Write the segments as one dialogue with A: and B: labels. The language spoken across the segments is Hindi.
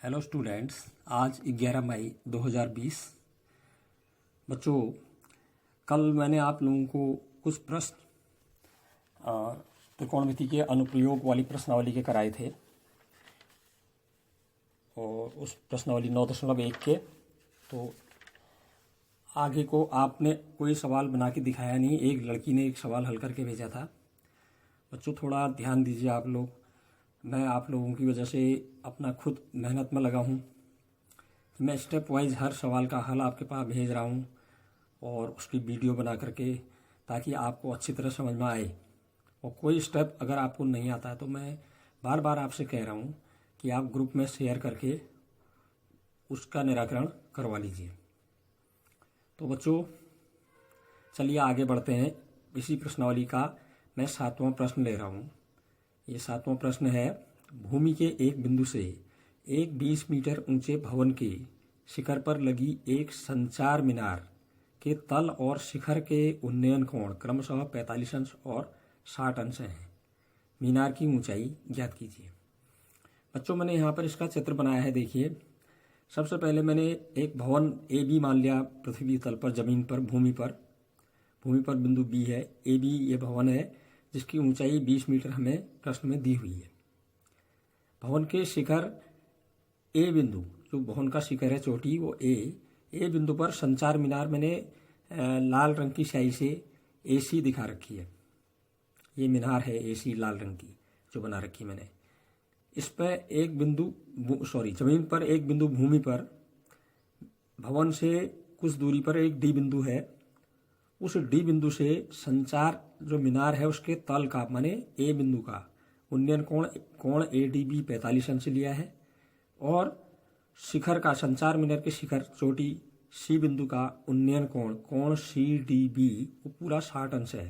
A: हेलो स्टूडेंट्स, आज 11 मई 2020। बच्चों, कल मैंने आप लोगों को कुछ प्रश्न त्रिकोणमिति के अनुप्रयोग वाली प्रश्नावली के कराए थे और उस प्रश्नावली 9.1 के। तो आगे को आपने कोई सवाल बना के दिखाया नहीं, एक लड़की ने एक सवाल हल करके भेजा था। बच्चों, थोड़ा ध्यान दीजिए आप लोग। मैं आप लोगों की वजह से अपना खुद मेहनत में लगा हूँ। मैं स्टेप वाइज हर सवाल का हल आपके पास भेज रहा हूँ और उसकी वीडियो बना करके, ताकि आपको अच्छी तरह समझ में आए। और कोई स्टेप अगर आपको नहीं आता है तो मैं बार बार आपसे कह रहा हूँ कि आप ग्रुप में शेयर करके उसका निराकरण करवा लीजिए। तो बच्चों, चलिए आगे बढ़ते हैं। इसी प्रश्नावली का मैं 7वां प्रश्न ले रहा हूँ। ये 7वां प्रश्न है, भूमि के एक बिंदु से एक 20 मीटर ऊंचे भवन के शिखर पर लगी एक संचार मीनार के तल और शिखर के उन्नयन कोण क्रमशः 45 अंश और 60 अंश हैं। मीनार की ऊंचाई ज्ञात कीजिए। बच्चों, मैंने यहाँ पर इसका चित्र बनाया है। देखिए, सबसे पहले मैंने एक भवन ए बी मान लिया, पृथ्वी तल पर, जमीन पर, भूमि पर बिंदु बी है। ए बी ये भवन है जिसकी ऊंचाई 20 मीटर हमें प्रश्न में दी हुई है। भवन के शिखर ए बिंदु, जो भवन का शिखर है, चोटी, वो ए बिंदु पर संचार मीनार मैंने लाल रंग की स्याही से AC दिखा रखी है। ये मीनार है AC लाल रंग की जो बना रखी है मैंने। इस पर एक बिंदु, जमीन पर एक बिंदु, भूमि पर भवन से कुछ दूरी पर एक D बिंदु है। उस D बिंदु से संचार जो मीनार है उसके तल का, माने A बिंदु का उन्नयन कोण ADB 45 अंश लिया है। और शिखर का, संचार मीनार के शिखर चोटी C बिंदु का उन्नयन कोण CDB वो पूरा 60 अंश है।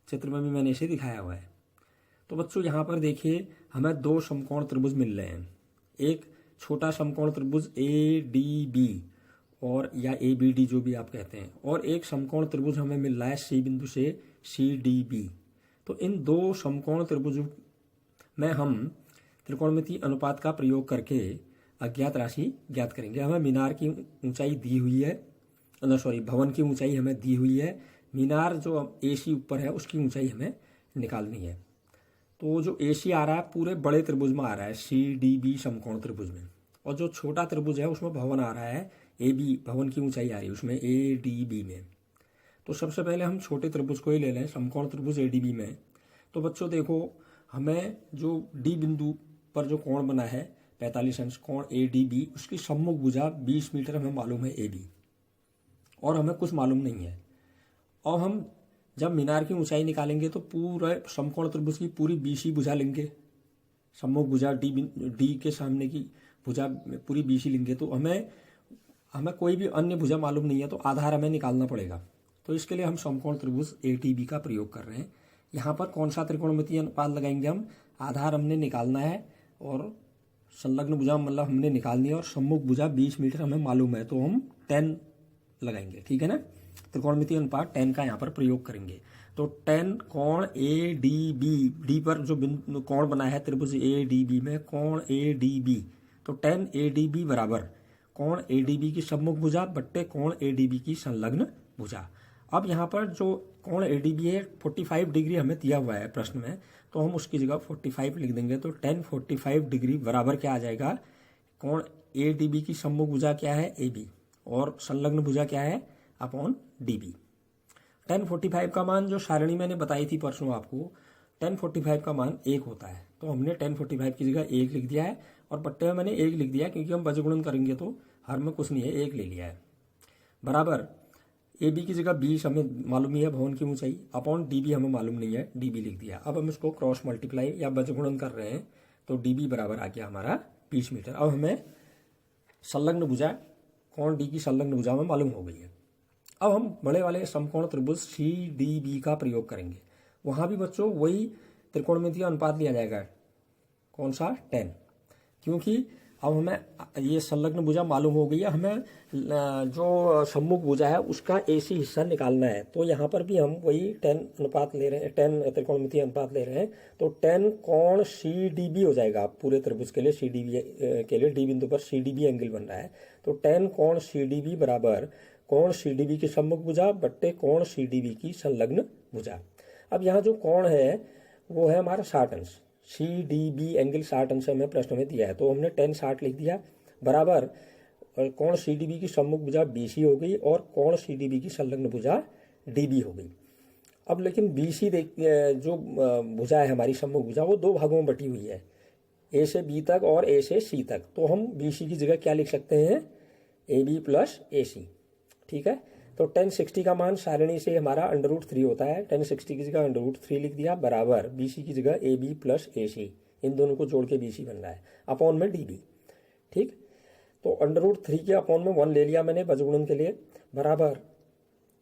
A: चित्र में भी मैंने इसे दिखाया हुआ है। तो बच्चों, यहाँ पर देखिए, हमें दो समकोण त्रिभुज मिल रहे हैं। एक छोटा समकोण त्रिभुज ADB और या ABD जो भी आप कहते हैं, और एक समकोण त्रिभुज हमें मिल रहा है C बिंदु से CDB। तो इन दो समकोण त्रिभुज में हम त्रिकोणमिति अनुपात का प्रयोग करके अज्ञात राशि ज्ञात करेंगे। हमें मीनार की ऊंचाई दी हुई है, भवन की ऊंचाई हमें दी हुई है। मीनार जो AC ऊपर है उसकी ऊंचाई हमें निकालनी है। तो जो AC आ रहा है पूरे बड़े त्रिभुज में आ रहा है, CDB समकोण त्रिभुज में, और जो छोटा त्रिभुज है उसमें भवन आ रहा है AB, भवन की ऊंचाई आ रही है उसमें ADB में। तो सबसे पहले हम छोटे त्रिभुज को ही ले लें, समकोण त्रिभुज ADB में। तो बच्चों देखो, हमें जो D बिंदु पर जो कोण बना है 45 अंश कोण ADB, उसकी सम्मुख भुजा 20 मीटर हमें मालूम है AB, और हमें कुछ मालूम नहीं है। और हम जब मीनार की ऊंचाई निकालेंगे तो पूरे समकोण त्रिभुज की पूरी BC भुजा लेंगे, सम्मुख भुजा D के सामने की भुजा पूरी BC लेंगे। तो हमें कोई भी अन्य भुजा मालूम नहीं है, तो आधार हमें निकालना पड़ेगा। तो इसके लिए हम समकोण त्रिभुज ATB का प्रयोग कर रहे हैं। यहाँ पर कौन सा त्रिकोणमितीय अनुपात लगाएंगे हम? आधार हमने निकालना है और संलग्न भुजा मतलब हमने निकालनी है, और सम्मुख भुजा 20 मीटर हमें मालूम है, तो हम 10 लगाएंगे। ठीक है ना? त्रिकोणमितीय अनुपात 10 का यहाँ पर प्रयोग करेंगे। तो 10 कोण ADB, D पर जो बिंदु कोण बना है त्रिभुज ADB में, कोण ADB, तो 10 ADB बराबर कोण ADB की सम्मुख भुजा बट्टे कोण ADB की संलग्न भुजा। अब यहाँ पर जो कोण ADB है 45 डिग्री हमें दिया हुआ है प्रश्न में, तो हम उसकी जगह 45 लिख देंगे। तो 10 45 डिग्री बराबर क्या आ जाएगा? कोण ADB की सम्मुख भुजा क्या है? AB, और संलग्न भुजा क्या है? Upon DB। 10 45 का मान जो सारणी मैंने बताई थी परसों आपको, 10 45 का मान 1 होता है। तो हमने 10 45 की जगह 1 लिख दिया है, और बट्टे में मैंने 1 लिख दिया क्योंकि हम बजगुणन करेंगे तो हर में कुछ नहीं है, 1 ले लिया है। बराबर AB की जगह 20 हमें मालूम ही है भवन की ऊंचाई, अपॉन DB हमें मालूम नहीं है, DB लिख दिया। अब हम इसको क्रॉस मल्टीप्लाई या बजगुणन कर रहे हैं, तो DB बराबर आ गया हमारा 20 मीटर। अब हमें संलग्न भुजा, कोण D की संलग्न भुजा में मालूम हो गई है। अब हम बड़े वाले समकोण त्रिभुज CDB का प्रयोग करेंगे। वहां भी बच्चों वही त्रिकोणमितीय अनुपात लिया जाएगा। कौन सा? 10, क्योंकि अब हमें ये संलग्न भुजा मालूम हो गई है, हमें जो सम्मुख भुजा है उसका AC हिस्सा निकालना है। तो यहाँ पर भी हम वही 10 अनुपात ले रहे हैं, 10 त्रिकोणमितीय अनुपात ले रहे हैं। तो 10 कोण CDB हो जाएगा पूरे त्रिभुज के लिए, CDB के लिए D बिंदु पर CDB एंगल बन रहा है। तो 10 कोण CDB बराबर कोण CDB की सम्मुख भुजा बट्टे कोण CDB की संलग्न भुजा। अब यहाँ जो कोण है वो है हमारा 60 अंश, CDB एंगल 60 अंश हमें प्रश्न में दिया है। तो हमने 10 60 लिख दिया बराबर कोण CDB की सम्मुख भुजा BC हो गई और कोण CDB की संलग्न भुजा DB हो गई। अब लेकिन BC जो भुजा है हमारी सम्मुख भुजा वो दो भागों में बटी हुई है, A से B तक और A से C तक। तो हम BC की जगह क्या लिख सकते हैं, AB प्लस AC। ठीक है, तो 10 60 का मान सारणी से हमारा √3 होता है। 10 60 की जगह √3 लिख दिया बराबर BC की जगह AB प्लस AC, इन दोनों को जोड़ के BC बन रहा है, अपॉन में DB। ठीक, तो √3 के अपॉन में 1 ले लिया मैंने बजगुणन के लिए, बराबर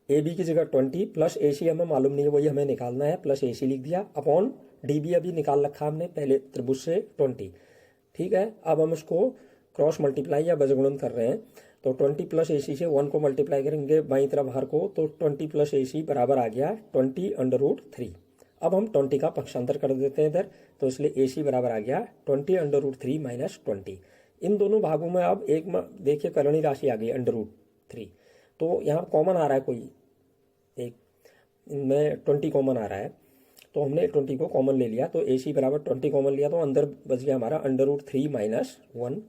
A: AB की जगह 20 प्लस AC हमें मालूम नहीं है, वही हमें निकालना है, प्लस AC लिख दिया अपॉन DB अभी निकाल रखा हमने पहले त्रिभुज से 20। ठीक है, अब हम इसको क्रॉस मल्टीप्लाई या बजगुणन कर रहे हैं। तो 20 प्लस AC से 1 को मल्टीप्लाई करेंगे बाईं तरफ हर को, तो 20 प्लस AC बराबर आ गया 20 √3। अब हम 20 का पक्षांतर कर देते हैं इधर, तो इसलिए AC बराबर आ गया 20 √3 माइनस 20। इन दोनों भागों में अब एक में देखिए कलनी राशि आ गई √3, तो यहाँ कॉमन आ रहा है कोई एक, इनमें 20 कॉमन आ रहा है, तो हमने 20 को कॉमन ले लिया। तो AC बराबर 20 कॉमन लिया तो अंदर बच गया हमारा √3 माइनस 1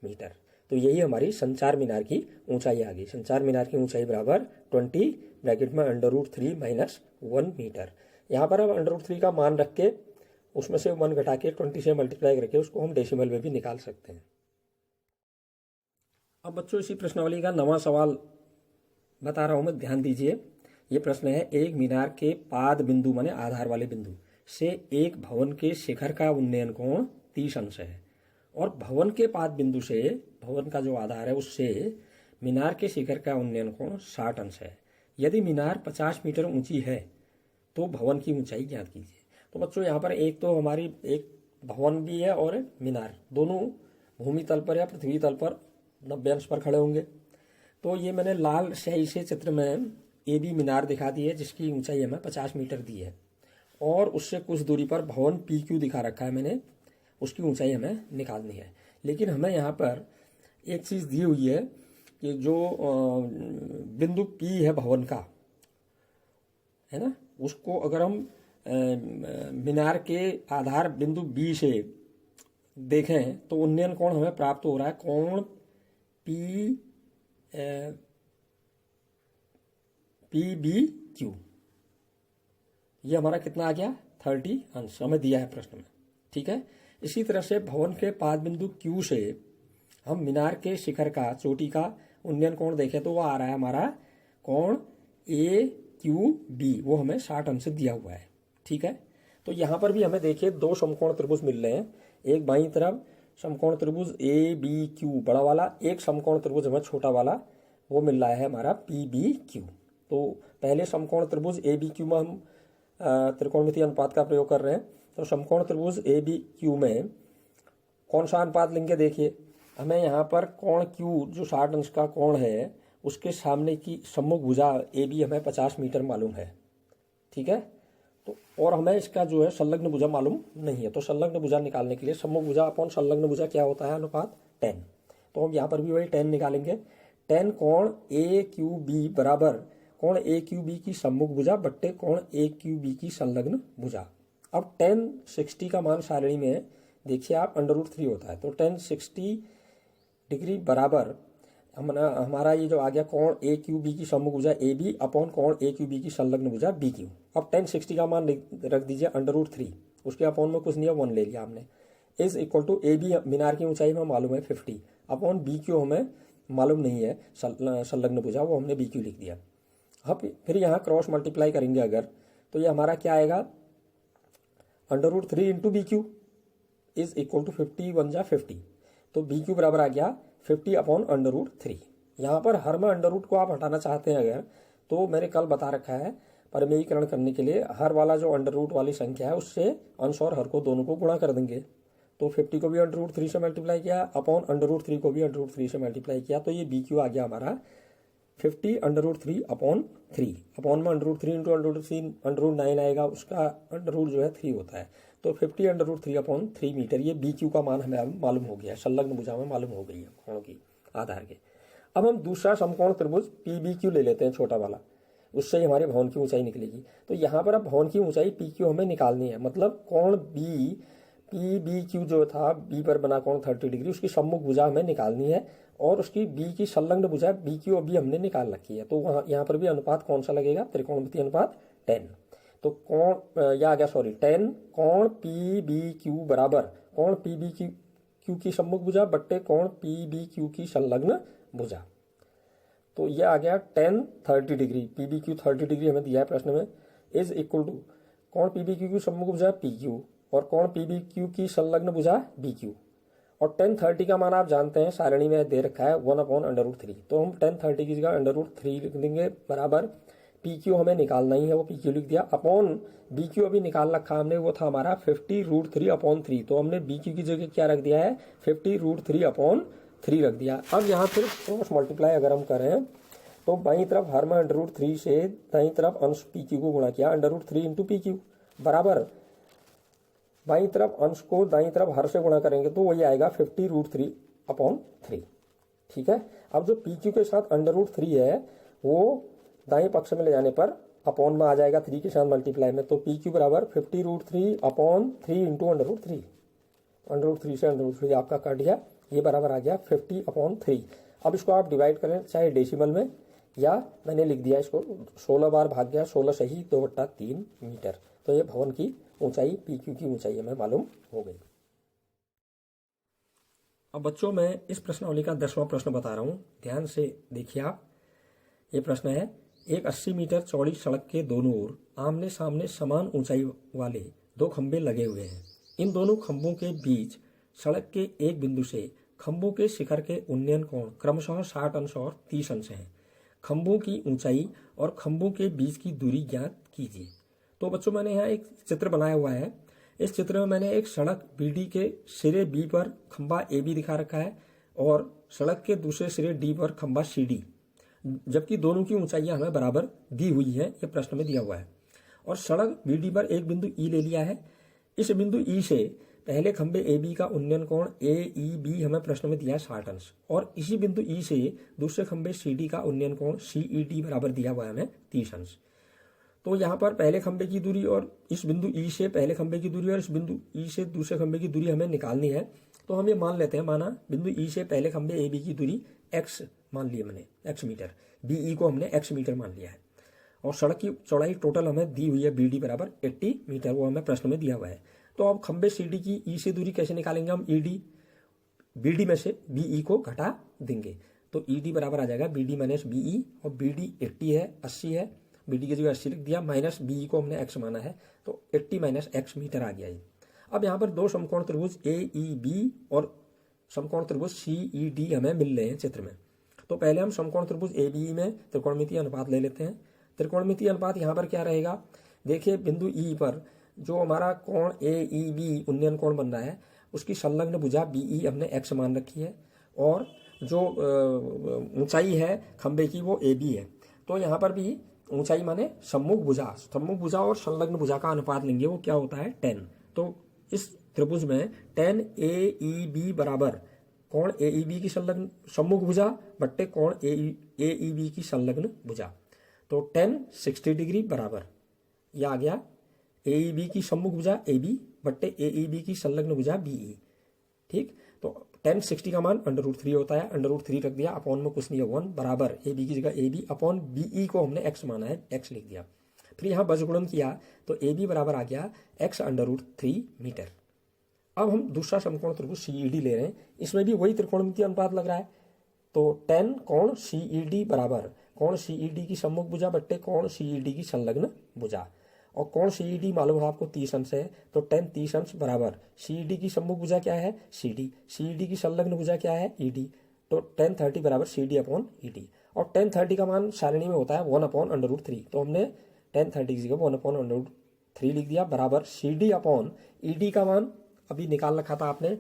A: मीटर। तो यही हमारी संचार मीनार की ऊंचाई आ गई। संचार मीनार की ऊंचाई बराबर 20 ब्रैकेट में √3 माइनस 1 मीटर। यहाँ पर हम √3 का मान रख के उसमें से 1 घटा के 20 से मल्टीप्लाई करके उसको हम डेसिमल में भी निकाल सकते हैं। अब बच्चों इसी प्रश्नावली का नवा सवाल बता रहा हूं मैं, ध्यान दीजिए। ये प्रश्न है, एक मीनार के पाद बिंदु माने आधार वाले बिंदु से एक भवन के शिखर का उन्नयन कोण 30 अंश है और भवन के पाद बिंदु से, भवन का जो आधार है उससे मीनार के शिखर का उन्नयन कोण 60 अंश है। यदि मीनार 50 मीटर ऊंची है तो भवन की ऊंचाई ज्ञात कीजिए। तो बच्चों यहाँ पर एक तो हमारी एक भवन भी है और मीनार, दोनों भूमि तल पर या पृथ्वी तल पर 90 अंश पर खड़े होंगे। तो ये मैंने लाल स्याही से चित्र में AB मीनार दिखा दी है जिसकी ऊंचाई हमें 50 मीटर दी है और उससे कुछ दूरी पर भवन PQ दिखा रखा है मैंने, उसकी ऊंचाई हमें निकालनी है। लेकिन हमें यहाँ पर एक चीज़ दी हुई है कि जो बिंदु P है भवन का, है ना, उसको अगर हम मीनार के आधार बिंदु B से देखें तो उन्नयन कोण हमें प्राप्त हो रहा है कोण PBQ। ये हमारा कितना आ गया, 30 अंश हमें दिया है प्रश्न में। ठीक है, इसी तरह से भवन के पाद बिंदु Q से हम मीनार के शिखर का, चोटी का उन्नयन कोण देखें तो वो आ रहा है हमारा कोण AQB, वो हमें 60 अंश दिया हुआ है। ठीक है, तो यहाँ पर भी हमें देखिए दो समकोण त्रिभुज मिल रहे हैं, एक बाईं तरफ समकोण त्रिभुज ABQ बड़ा वाला, एक समकोण त्रिभुज हमें छोटा वाला वो मिल रहा है हमारा PBQ। तो पहले समकोण त्रिभुज ABQ में हम त्रिकोणमितीय अनुपात का प्रयोग कर रहे हैं। तो समकोण त्रिभुज ABQ में कौन सा अनुपात लेंगे, देखिए हमें यहाँ पर कोण Q जो 60 अंश का कोण है उसके सामने की सम्मुख भुजा AB हमें 50 मीटर मालूम है। ठीक है, तो और हमें इसका जो है संलग्न भुजा मालूम नहीं है। तो संलग्न भुजा निकालने के लिए सम्मुख भुजा अपॉन संलग्न भुजा क्या होता है, अनुपात 10। तो हम यहाँ पर भी वही 10 निकालेंगे। 10 कोण AQB बराबर कोण AQB की सम्मुख भुजा बट्टे कोण AQB की संलग्न भुजा। अब 10 60 का मान सारणी में देखिए आप √3 होता है, तो 10 60 डिग्री बराबर हमारा ये जो आ गया कोण AQB की सम्मुख भुजा AB अपॉन कोण AQB की संलग्न भुजा BQ। अब 10 60 का मान रख दीजिए √3, उसके अपॉन में कुछ नहीं है 1 ले लिया हमने, इज इक्वल टू AB मीनार की ऊंचाई हमें मालूम है 50 अपॉन BQ हमें मालूम नहीं है संलग्न भुजा, वो हमने BQ लिख दिया। अब फिर यहाँ क्रॉस मल्टीप्लाई करेंगे अगर, तो ये हमारा क्या आएगा, √3 into BQ is equal to 50 1 जा 50, तो BQ बराबर आ गया 50 अपॉन √3। यहाँ पर हर में अंडर को आप हटाना चाहते हैं अगर, तो मैंने कल बता रखा है परिमेयीकरण करने के लिए हर वाला जो अंडर वाली संख्या है उससे अंश और हर को दोनों को गुणा कर देंगे, तो 50 को भी √3 से मल्टीप्लाई किया अपॉन √3 को भी √3 से मल्टीप्लाई किया, तो ये BQ आ गया हमारा 50 √3 अपॉन 3 अपॉन में √3 इंटू √3 √9 आएगा, उसका अंडर जो है 3 होता है, तो 50 √3 अपॉन 3 मीटर। ये BQ का मान हमें अब मालूम हो गया, संलग्न भुजा में मालूम हो गई है कोणों की आधार के। अब हम दूसरा समकोण त्रिभुज PBQ ले लेते हैं, छोटा वाला, उससे ही हमारे भवन की ऊंचाई निकलेगी। तो यहाँ पर अब भवन की ऊंचाई PQ हमें निकालनी है, मतलब कोण PBQ जो था B पर बना कोण 30 डिग्री, उसकी सम्मुख भुजा हमें निकालनी है और उसकी B की संलग्न भुजा BQ भी हमने निकाल रखी है। तो वहाँ यहाँ पर भी अनुपात कौन सा लगेगा, त्रिकोणमितीय अनुपात 10। तो कोण या आ गया 10 कोण PBQ बराबर कोण PBQ की सम्मुख भुजा बट्टे कोण PBQ की संलग्न भुजा। तो यह आ गया 10 30 डिग्री, PBQ 30 डिग्री हमें दिया है प्रश्न में, इज इक्वल टू कोण PBQ की सम्मुख भुजा PQ और कोण PBQ की संलग्न भुजा BQ। और 10 30 का मान आप जानते हैं, सारणी में दे रखा है 1/√3, तो हम 10 30 की जगह √3 लिख देंगे बराबर PQ हमें निकालना ही है, वो PQ लिख दिया, अपॉन BQ अभी निकाल रखा हमने, वो था हमारा 50√3/3, तो हमने BQ की जगह क्या रख दिया है 50√3/3 रख दिया। अब यहाँ फिर क्रॉस मल्टीप्लाई अगर हम करें तो बाईं तरफ हर में √3 से दाईं तरफ अंश PQ को गुणा किया, √3 इंटू PQ बराबर बाईं तरफ अंश को दाईं तरफ हर से गुणा करेंगे तो वही आएगा 50√3/3। ठीक है, अब जो PQ के साथ √3 है वो दाएं पक्ष में ले जाने पर अपॉन में आ जाएगा 3 के साथ मल्टीप्लाई में, तो PQ बराबर 50√3/3 इंटू √3, √3 से √3 आपका कट गया, ये बराबर आ गया 50/3। अब इसको आप डिवाइड करें चाहे डेसिमल में या मैंने लिख दिया इसको 16 बार भाग गया, 16 सही 2/3 मीटर। तो ये भवन की ऊंचाई PQ की ऊंचाई हमें मालूम हो गई। अब बच्चों मैं इस प्रश्नावली का 10वां प्रश्न बता रहा हूं, ध्यान से देखिए आप। ये प्रश्न है, एक 80 मीटर चौड़ी सड़क के दोनों ओर आमने सामने समान ऊंचाई वाले 2 खंभे लगे हुए हैं। इन दोनों खंभों के बीच सड़क के एक बिंदु से खंभों के शिखर के उन्नयन कोण क्रमशः 60 अंश और 30 अंश हैं। खंभों की ऊंचाई और खंभों के बीच की दूरी ज्ञात कीजिए। तो बच्चों मैंने यहाँ एक चित्र बनाया हुआ है, इस चित्र में मैंने एक सड़क BD के सिरे B पर खंभा AB दिखा रखा है और सड़क के दूसरे सिरे D पर खंभा CD, जबकि दोनों की ऊंचाइयां हमें बराबर दी हुई है, ये प्रश्न में दिया हुआ है। और सड़क BD पर एक बिंदु E ले लिया है, इस बिंदु E से पहले खंभे AB का उन्नयन कोण AEB हमें प्रश्न में दिया 60 अंश और इसी बिंदु E से दूसरे खंभे CD का उन्नयन कोण CED बराबर दिया हुआ है हमें 30 अंश। तो यहाँ पर पहले खंभे की दूरी और इस बिंदु E से पहले खंभे की दूरी और इस बिंदु E से दूसरे खंभे की दूरी हमें निकालनी है। तो हम ये मान लेते हैं, माना बिंदु E से पहले खंभे AB की दूरी x मान लिया मैंने, x मीटर, BE को हमने x मीटर मान लिया है और सड़क की चौड़ाई टोटल हमें दी हुई है BD बराबर 80 मीटर, वो हमें प्रश्न में दिया हुआ है। तो अब खंभे CD की E से दूरी कैसे निकालेंगे हम, BD में से BE को घटा देंगे, तो ED बराबर आ जाएगा BD माइनस BE और BD 80 है, 80 है, BD की जगह 80 लिख दिया, माइनस BE को हमने x माना है, तो 80 माइनस x मीटर आ गया ये। अब यहाँ पर 2 समकोण त्रिभुज AEB और समकोण त्रिभुज CED हमें मिल रहे हैं चित्र में। तो पहले हम समकोण त्रिभुज ABE में त्रिकोणमितीय अनुपात ले लेते हैं। त्रिकोणमितीय अनुपात यहाँ पर क्या रहेगा, देखिए बिंदु E पर जो हमारा कोण AEB उन्नयन कोण बन रहा है उसकी संलग्न भुजा BE हमने x मान रखी है और जो ऊंचाई है खंभे की वो AB है। तो यहाँ पर भी ऊंचाई माने सम्मुख भुजा और संलग्न भुजा का अनुपात लेंगे, वो क्या होता है 10। तो इस त्रिभुज में 10 AEB बराबर कोण AEB की संलग्न सम्मुख भुजा बट्टे कोण AEB की संलग्न भुजा, तो 10 60 डिग्री बराबर यह आ गया AEB की सम्मुख भुजा AB बट्टे AEB की संलग्न भुजा BE। ठीक, तो 10 60 का मान √3 होता है, √3 रख दिया, अपॉन में कुछ नहीं है 1 बराबर AB की जगह AB अपॉन BE को हमने x माना है, x लिख दिया। फिर यहाँ बजगुणन किया तो AB बराबर आ गया x √3 मीटर। अब हम दूसरा समकोण त्रिभुज CED ले रहे हैं, इसमें भी वही त्रिकोणमितीय अनुपात लग रहा है। तो 10 कोण CED बराबर कोण CED की सम्मुख भुजा बट्टे कोण CED की संलग्न भुजा, और कोण CED मालूम है आपको 30 अंश है, तो 10 30 अंश बराबर CED की सम्मुख भुजा क्या है CD, CED की संलग्न भुजा क्या है ED, तो 10 30 बराबर CD अपॉन ED। और 10 30 का मान सारणी में होता है 1/√3, तो हमने 10 30 की जगह 1/√3 लिख दिया बराबर CD अपॉन ED का मान अभी निकाल रखा था आपने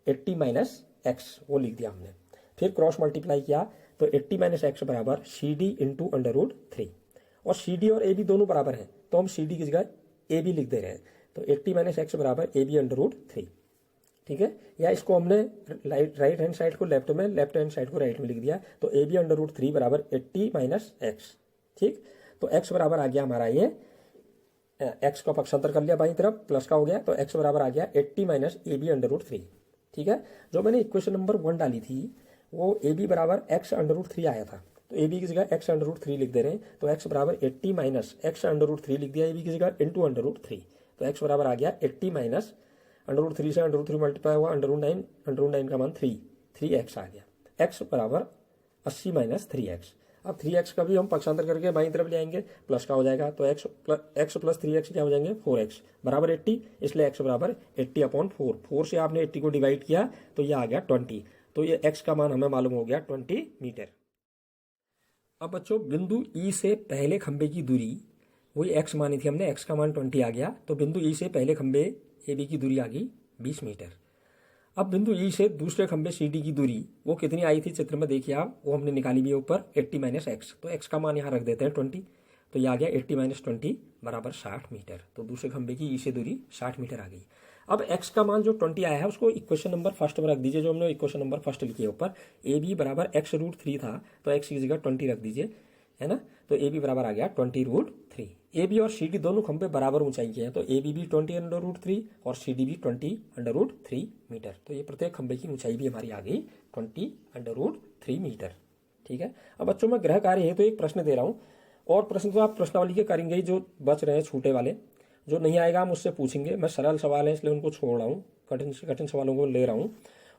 A: 80 माइनस एक्स, वो लिख दिया हमने। फिर क्रॉस मल्टीप्लाई किया तो 80 माइनस एक्स बराबर C D into under root 3, और सी डी और ए बी दोनों बराबर हैं तो हम सी डी की जगह ए बी लिख दे रहे हैं। तो 80 माइनस एक्स बराबर ए बी अंडर रूट 3, ठीक है। या इसको हमने राइट हैंड साइड को लेफ्ट में, लेफ्ट हैंड साइड को राइट में लिख दिया, तो ए बी अंडर रूट 3 बराबर 80 माइनस एक्स, ठीक। तो एक्स बराबर आ गया हमारा ये, एक्स का पक्षांतर कर लिया बाई तरफ, प्लस का हो गया, तो एक्स बराबर आ गया 80 minus A B under root 3, ठीक है। जो मैंने इक्वेशन नंबर 1 डाली थी वो ए बी बराबर एक्स अंडर रूट 3 आया था, तो ए बी की जगह एक्स अंडर रूट 3 लिख दे रहे हैं। तो एक्स बराबर 80 माइनस एक्स अंडर रूट 3 लिख दिया ए बी की जगह इंटू अंडर रूट 3, तो एक्स बराबर आ गया 80 माइनस अंडर रूट 3 से अंडर रूट 3 मल्टीप्लाई हुआ अंडर रूट 9 का मान 3 एक्स आ गया। एक्स बराबर 80 माइनस 3x। अब 3x का भी हम पक्षांतर करके बाईं तरफ ले आएंगे, प्लस का हो जाएगा, तो x प्लस 3x क्या हो जाएंगे 4x बराबर 80, इसलिए x बराबर 80/4। 4 से आपने 80 को डिवाइड किया तो ये आ गया 20, तो ये x का मान हमें मालूम हो गया 20 मीटर। अब बच्चों बिंदु E से पहले खंबे की दूरी, वही x मानी थी हमने, x का मान 20 आ गया, तो बिंदु E से पहले खंबे AB की दूरी आ गई 20 मीटर। अब बिंदु ई से दूसरे खंबे सी डी की दूरी वो कितनी आई थी चित्र में देखिए आप, वो हमने निकाली भी है ऊपर 80 माइनस एक्स, तो एक्स का मान यहाँ रख देते हैं 20, तो ये आ गया 80 माइनस 20 बराबर 60 मीटर। तो दूसरे खंबे की ई से दूरी 60 मीटर आ गई। अब एक्स का मान जो 20 आया है उसको इक्वेशन नंबर फर्स्ट में रख दीजिए, जो हमने इक्वेशन नंबर फर्स्ट लिखी है ऊपर। ए बी बराबर एक्स रूट 3 था, तो एक्स की जगह 20 रख दीजिए, है ना। तो ए बी बराबर आ गया 20 रूट 3। ए बी और सी डी दोनों खंबे बराबर ऊंचाई के हैं, तो ए बी भी 20 अंडर रूट 3 और सी डी भी 20 अंडर रूट 3 मीटर। तो ये प्रत्येक खंबे की ऊंचाई भी हमारी आ गई 20 अंडर रूट 3 मीटर, ठीक है। अब बच्चों में ग्रह कार्य है तो एक प्रश्न दे रहा हूं, और प्रश्न तो आप प्रश्नावली के करेंगे ही, जो बच रहे हैं छूटे वाले, जो नहीं आएगा हम उससे पूछेंगे। मैं सरल सवाल है इसलिए उनको छोड़ रहा हूँ, कठिन से कठिन सवालों को ले रहा हूँ।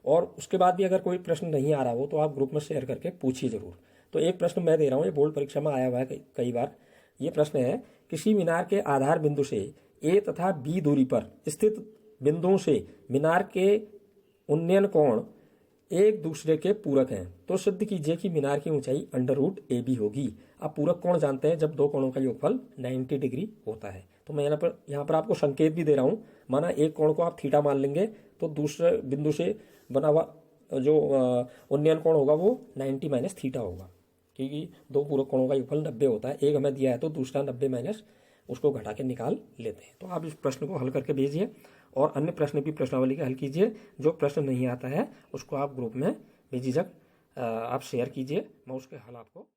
A: और उसके बाद भी अगर कोई प्रश्न नहीं आ रहा हो तो आप ग्रुप में शेयर करके पूछिए जरूर। तो एक प्रश्न मैं दे रहा हूँ, ये बोर्ड परीक्षा में आया हुआ है कई बार। ये प्रश्न है, किसी मीनार के आधार बिंदु से ए तथा बी दूरी पर स्थित बिंदुओं से मीनार के उन्नयन कोण एक दूसरे के पूरक हैं, तो सिद्ध कीजिए कि मीनार की ऊंचाई अंडर रूट ए बी होगी। आप पूरक कोण जानते हैं, जब दो कोणों का योगफल 90 डिग्री होता है। तो मैं यहाँ पर आपको संकेत भी दे रहा हूं, माना एक कोण को आप थीटा मान लेंगे तो दूसरे बिंदु से बना हुआ जो उन्नयन कोण होगा वो 90 माइनस थीटा होगा, क्योंकि दो पूरक कोणों का योगफल 90 होता है। एक हमें दिया है तो दूसरा 90 माइनस उसको घटा के निकाल लेते हैं। तो आप इस प्रश्न को हल करके भेजिए, और अन्य प्रश्न भी प्रश्नावली के हल कीजिए। जो प्रश्न नहीं आता है उसको आप ग्रुप में बेझिझक आप शेयर कीजिए, मैं उसके हल आपको